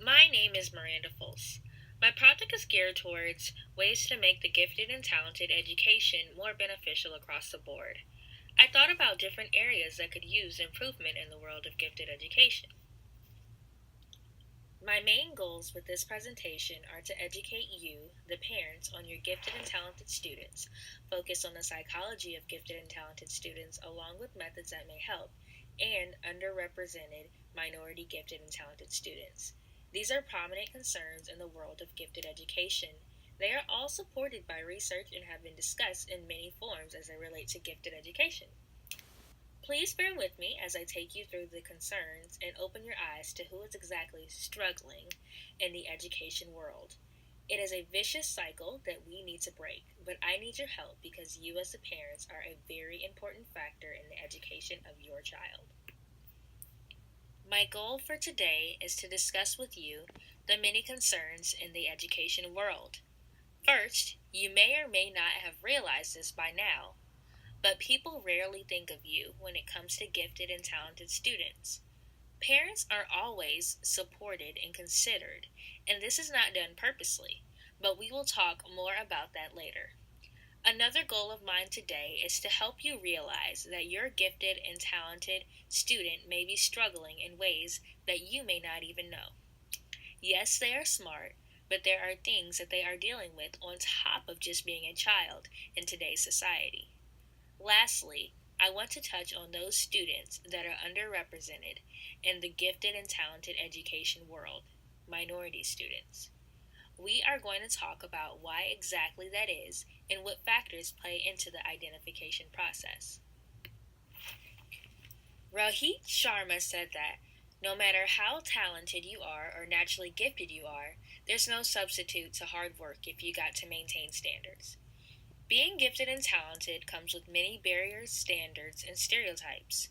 My name is Miranda Fultz. My project is geared towards ways to make the gifted and talented education more beneficial across the board. I thought about different areas that could use improvement in the world of gifted education. My main goals with this presentation are to educate you, the parents, on your gifted and talented students, focus on the psychology of gifted and talented students along with methods that may help, and underrepresented minority gifted and talented students. These are prominent concerns in the world of gifted education. They are all supported by research and have been discussed in many forms as they relate to gifted education. Please bear with me as I take you through the concerns and open your eyes to who is exactly struggling in the education world. It is a vicious cycle that we need to break, but I need your help because you, as the parents, are a very important factor in the education of your child. My goal for today is to discuss with you the many concerns in the education world. First, you may or may not have realized this by now, but people rarely think of you when it comes to gifted and talented students. Parents are always supported and considered, and this is not done purposely, but we will talk more about that later. Another goal of mine today is to help you realize that your gifted and talented student may be struggling in ways that you may not even know. Yes, they are smart, but there are things that they are dealing with on top of just being a child in today's society. Lastly, I want to touch on those students that are underrepresented in the gifted and talented education world, minority students. We are going to talk about why exactly that is and what factors play into the identification process. Rohit Sharma said that no matter how talented you are or naturally gifted you are, there's no substitute to hard work if you got to maintain standards. Being gifted and talented comes with many barriers, standards, and stereotypes.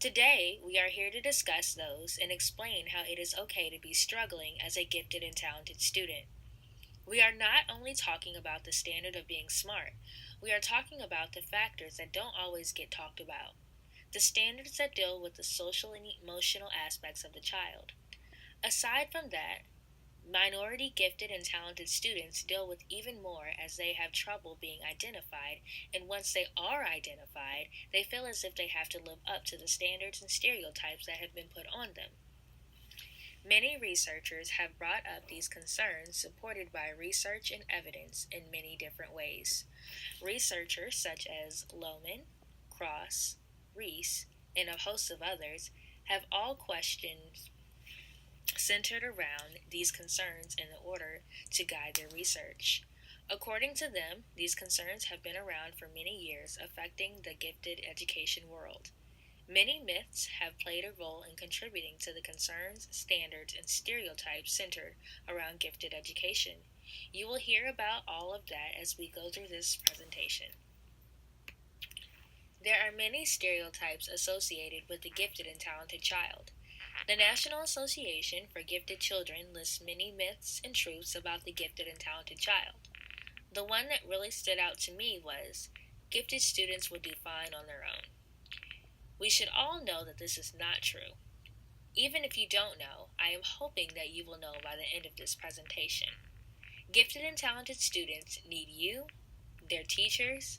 Today, we are here to discuss those and explain how it is okay to be struggling as a gifted and talented student. We are not only talking about the standard of being smart, we are talking about the factors that don't always get talked about. The standards that deal with the social and emotional aspects of the child. Aside from that, minority gifted and talented students deal with even more as they have trouble being identified, and once they are identified, they feel as if they have to live up to the standards and stereotypes that have been put on them. Many researchers have brought up these concerns supported by research and evidence in many different ways. Researchers such as Lohman, Cross, Reese, and a host of others have all questioned centered around these concerns in order to guide their research. According to them, these concerns have been around for many years, affecting the gifted education world. Many myths have played a role in contributing to the concerns, standards, and stereotypes centered around gifted education. You will hear about all of that as we go through this presentation. There are many stereotypes associated with the gifted and talented child. The National Association for Gifted Children lists many myths and truths about the gifted and talented child. The one that really stood out to me was gifted students will do fine on their own. We should all know that this is not true. Even if you don't know, I am hoping that you will know by the end of this presentation. Gifted and talented students need you, their teachers,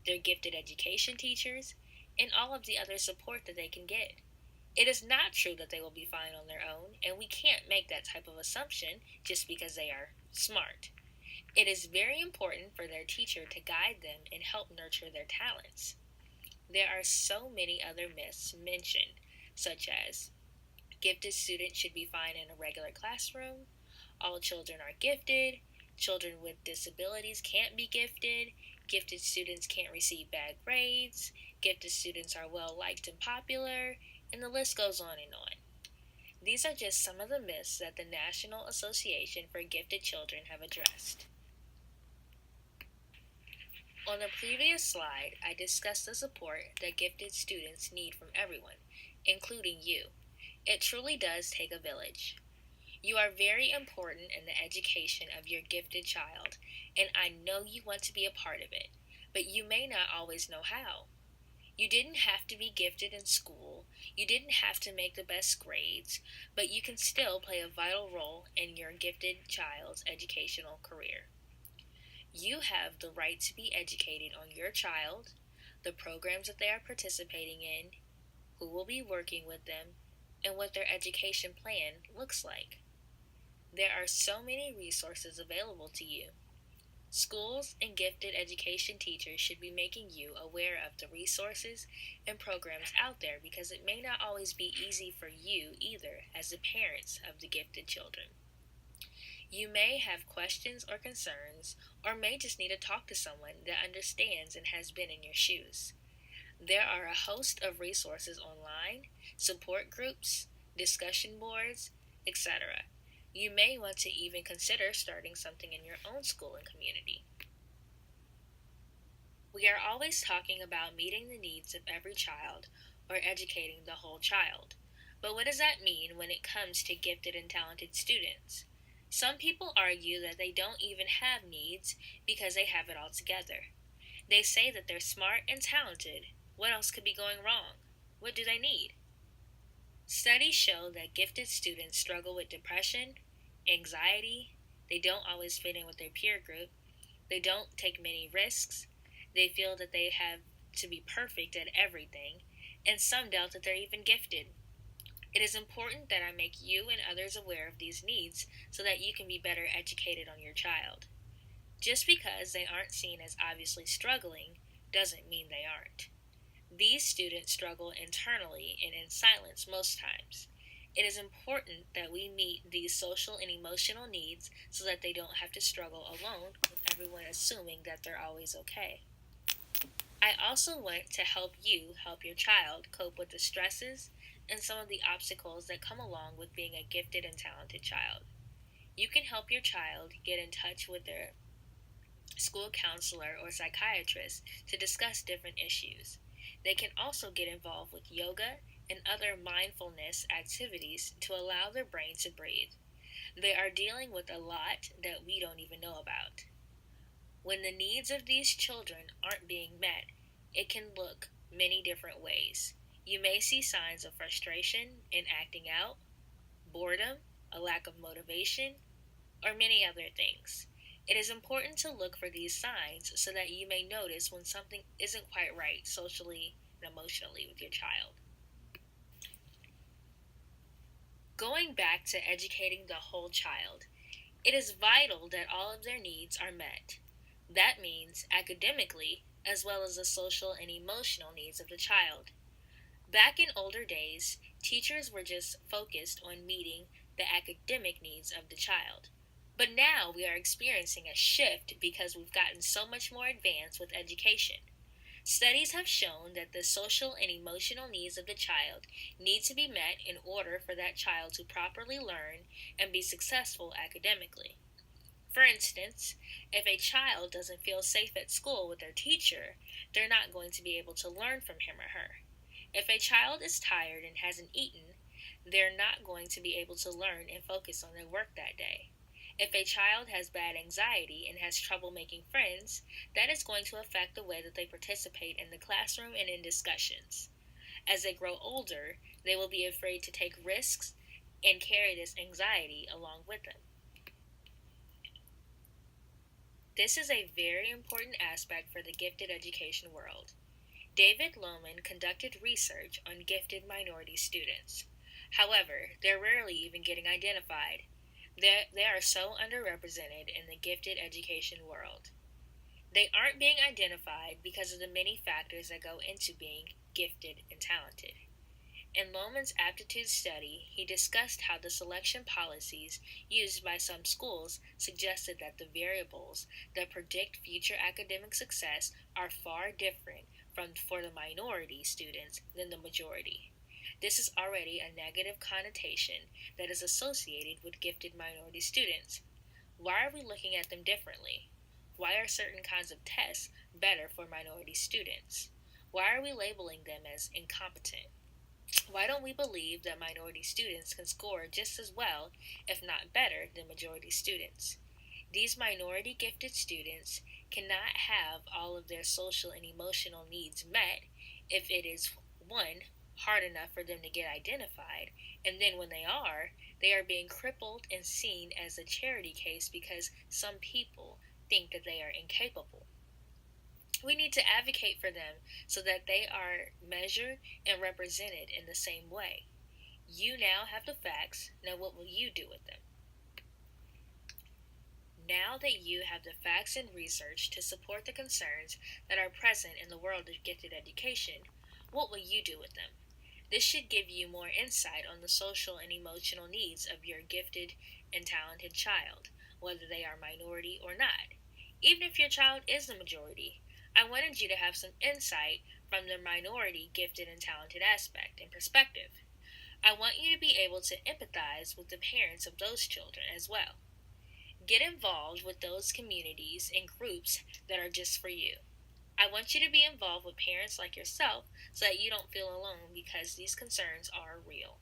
their gifted education teachers, and all of the other support that they can get. It is not true that they will be fine on their own, and we can't make that type of assumption just because they are smart. It is very important for their teacher to guide them and help nurture their talents. There are so many other myths mentioned, such as gifted students should be fine in a regular classroom, all children are gifted, children with disabilities can't be gifted students can't receive bad grades, gifted students are well liked and popular, and the list goes on and on. These are just some of the myths that the National Association for Gifted Children have addressed. On the previous slide, I discussed the support that gifted students need from everyone, including you. It truly does take a village. You are very important in the education of your gifted child, and I know you want to be a part of it, but you may not always know how. You didn't have to be gifted in school, you didn't have to make the best grades, but you can still play a vital role in your gifted child's educational career. You have the right to be educated on your child, the programs that they are participating in, who will be working with them, and what their education plan looks like. There are so many resources available to you. Schools and gifted education teachers should be making you aware of the resources and programs out there because it may not always be easy for you either as the parents of the gifted children. You may have questions or concerns, or may just need to talk to someone that understands and has been in your shoes. There are a host of resources online, support groups, discussion boards, etc. You may want to even consider starting something in your own school and community. We are always talking about meeting the needs of every child or educating the whole child. But what does that mean when it comes to gifted and talented students? Some people argue that they don't even have needs because they have it all together. They say that they're smart and talented. What else could be going wrong? What do they need? Studies show that gifted students struggle with depression, anxiety, they don't always fit in with their peer group, they don't take many risks, they feel that they have to be perfect at everything, and some doubt that they're even gifted. It is important that I make you and others aware of these needs so that you can be better educated on your child. Just because they aren't seen as obviously struggling doesn't mean they aren't. These students struggle internally and in silence most times. It is important that we meet these social and emotional needs so that they don't have to struggle alone with everyone assuming that they're always okay. I also want to help you help your child cope with the stresses and some of the obstacles that come along with being a gifted and talented child. You can help your child get in touch with their school counselor or psychiatrist to discuss different issues. They can also get involved with yoga and other mindfulness activities to allow their brain to breathe. They are dealing with a lot that we don't even know about. When the needs of these children aren't being met, it can look many different ways. You may see signs of frustration in acting out, boredom, a lack of motivation, or many other things. It is important to look for these signs so that you may notice when something isn't quite right socially and emotionally with your child. Going back to educating the whole child, it is vital that all of their needs are met. That means academically as well as the social and emotional needs of the child. Back in older days, teachers were just focused on meeting the academic needs of the child. But now we are experiencing a shift because we've gotten so much more advanced with education. Studies have shown that the social and emotional needs of the child need to be met in order for that child to properly learn and be successful academically. For instance, if a child doesn't feel safe at school with their teacher, they're not going to be able to learn from him or her. If a child is tired and hasn't eaten, they're not going to be able to learn and focus on their work that day. If a child has bad anxiety and has trouble making friends, that is going to affect the way that they participate in the classroom and in discussions. As they grow older, they will be afraid to take risks and carry this anxiety along with them. This is a very important aspect for the gifted education world. David Lohman conducted research on gifted minority students. However, they're rarely even getting identified. They are so underrepresented in the gifted education world. They aren't being identified because of the many factors that go into being gifted and talented. In Lohman's aptitude study, he discussed how the selection policies used by some schools suggested that the variables that predict future academic success are far different for the minority students than the majority. This is already a negative connotation that is associated with gifted minority students. Why are we looking at them differently? Why are certain kinds of tests better for minority students? Why are we labeling them as incompetent? Why don't we believe that minority students can score just as well, if not better, than majority students? These minority gifted students cannot have all of their social and emotional needs met if it is, one, hard enough for them to get identified, and then when they are being crippled and seen as a charity case because some people think that they are incapable. We need to advocate for them so that they are measured and represented in the same way. You now have the facts. Now, what will you do with them? Now that you have the facts and research to support the concerns that are present in the world of gifted education, what will you do with them? This should give you more insight on the social and emotional needs of your gifted and talented child, whether they are minority or not. Even if your child is the majority, I wanted you to have some insight from the minority gifted and talented aspect and perspective. I want you to be able to empathize with the parents of those children as well. Get involved with those communities and groups that are just for you. I want you to be involved with parents like yourself so that you don't feel alone because these concerns are real.